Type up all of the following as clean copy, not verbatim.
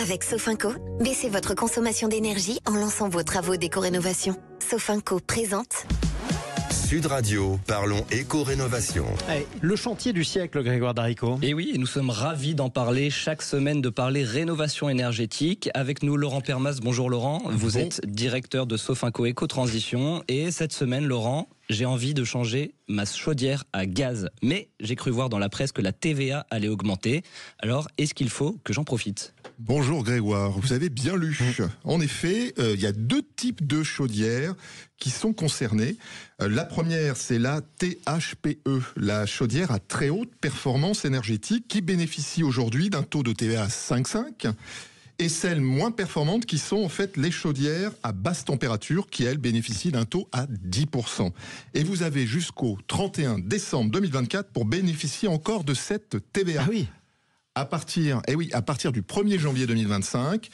Avec Sofinco, baissez votre consommation d'énergie en lançant vos travaux d'éco-rénovation. Sofinco présente Sud Radio, parlons éco-rénovation. Allez, le chantier du siècle, Grégoire Darico. Et oui, nous sommes ravis d'en parler chaque semaine, de parler rénovation énergétique. Avec nous, Laurent Permas. Bonjour Laurent, vous êtes directeur de Sofinco Éco-Transition. Et cette semaine, Laurent, j'ai envie de changer ma chaudière à gaz. Mais j'ai cru voir dans la presse que la TVA allait augmenter. Alors, est-ce qu'il faut que j'en profite ? Bonjour Grégoire, vous avez bien lu. En effet, il y a deux types de chaudières qui sont concernées. La première, c'est la THPE, la chaudière à très haute performance énergétique qui bénéficie aujourd'hui d'un taux de TVA à 5,5. Et celles moins performantes qui sont en fait les chaudières à basse température qui, elles, bénéficient d'un taux à 10%. Et vous avez jusqu'au 31 décembre 2024 pour bénéficier encore de cette TVA. Ah oui. À partir du 1er janvier 2025,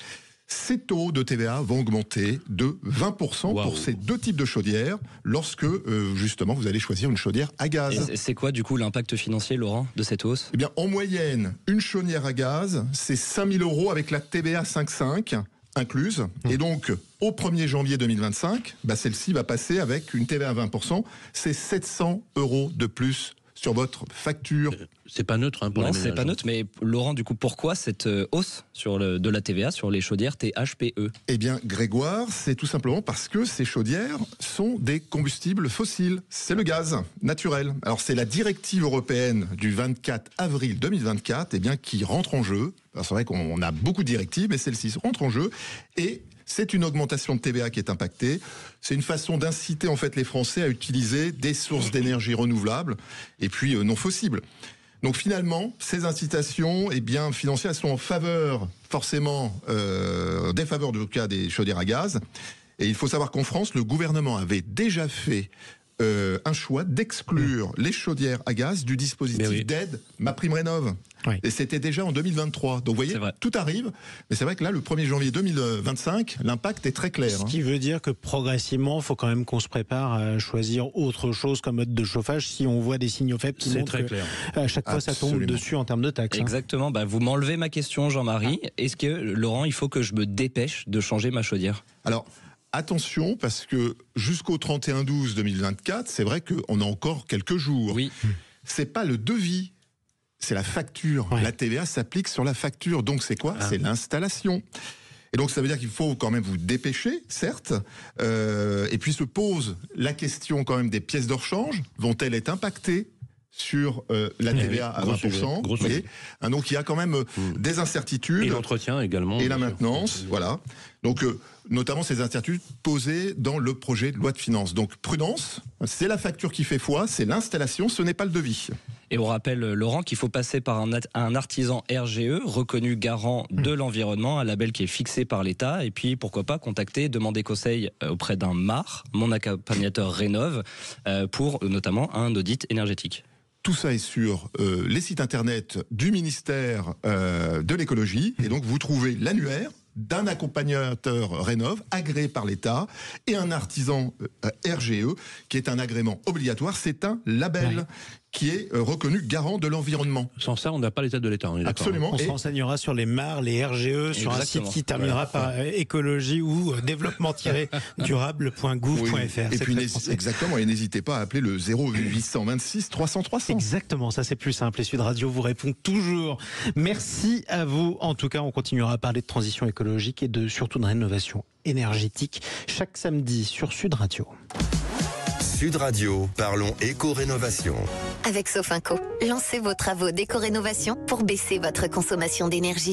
ces taux de TVA vont augmenter de 20% pour ces deux types de chaudières lorsque, justement, vous allez choisir une chaudière à gaz. Et c'est quoi, du coup, l'impact financier, Laurent, de cette hausse ? Eh bien, en moyenne, une chaudière à gaz, c'est 5 000 € avec la TVA 5,5 incluse. Et donc, au 1er janvier 2025, celle-ci va passer avec une TVA à 20%. C'est 700 € de plus sur votre facture. C'est pas neutre pour les ménages. Non, c'est pas neutre, mais Laurent, du coup, pourquoi cette hausse de la TVA sur les chaudières THPE ? Eh bien, Grégoire, c'est tout simplement parce que ces chaudières sont des combustibles fossiles. C'est le gaz naturel. Alors, c'est la directive européenne du 24 avril 2024 qui rentre en jeu. Alors, c'est vrai qu'on a beaucoup de directives, mais celle-ci rentre en jeu. Et c'est une augmentation de TVA qui est impactée. C'est une façon d'inciter en fait les Français à utiliser des sources d'énergie renouvelables et puis non fossiles. Donc finalement, ces incitations financières elles sont en faveur, forcément, défaveur du cas des chaudières à gaz. Et il faut savoir qu'en France, le gouvernement avait déjà fait un choix d'exclure les chaudières à gaz du dispositif d'aide MaPrimeRénov'. Oui. Et c'était déjà en 2023. Donc vous voyez, tout arrive. Mais c'est vrai que là, le 1er janvier 2025, l'impact est très clair. Ce qui veut dire que progressivement, il faut quand même qu'on se prépare à choisir autre chose comme mode de chauffage si on voit des signaux faibles qui montrent que à chaque fois ça tombe dessus en termes de taxes. Exactement. Vous m'enlevez ma question, Jean-Marie. Est-ce que, Laurent, il faut que je me dépêche de changer ma chaudière ? Alors, attention, parce que jusqu'au 31/12/2024, c'est vrai qu'on a encore quelques jours. Oui. C'est pas le devis, c'est la facture. Ouais. La TVA s'applique sur la facture. Donc c'est quoi ? C'est l'installation. Et donc ça veut dire qu'il faut quand même vous dépêcher, certes. Et puis se pose la question quand même des pièces de rechange. Vont-elles être impactées sur la TVA à 20%. Donc il y a quand même des incertitudes. Et l'entretien également. Et la maintenance, voilà. Donc notamment ces incertitudes posées dans le projet de loi de finances. Donc prudence, c'est la facture qui fait foi, c'est l'installation, ce n'est pas le devis. Et on rappelle, Laurent, qu'il faut passer par un artisan RGE, reconnu garant de l'environnement, un label qui est fixé par l'État. Et puis, pourquoi pas, demander conseil auprès d'un MAR, mon accompagnateur Rénov', pour notamment un audit énergétique. Tout ça est sur les sites internet du ministère de l'écologie. Et donc, vous trouvez l'annuaire d'un accompagnateur Rénov' agréé par l'État et un artisan RGE qui est un agrément obligatoire. C'est un label qui est reconnu garant de l'environnement. Sans ça, on n'a pas l'état de l'État. Absolument. On se renseignera sur les MAR, les RGE, sur un site qui terminera par écologie ou développement-durable.gouv.fr. Et puis, exactement, et n'hésitez pas à appeler le 0826 300 300. Exactement, ça c'est plus simple. Et Sud Radio vous répond toujours. Merci à vous. En tout cas, on continuera à parler de transition écologique et surtout de rénovation énergétique chaque samedi sur Sud Radio. Sud Radio, parlons éco-rénovation. Avec Sofinco, lancez vos travaux d'éco-rénovation pour baisser votre consommation d'énergie.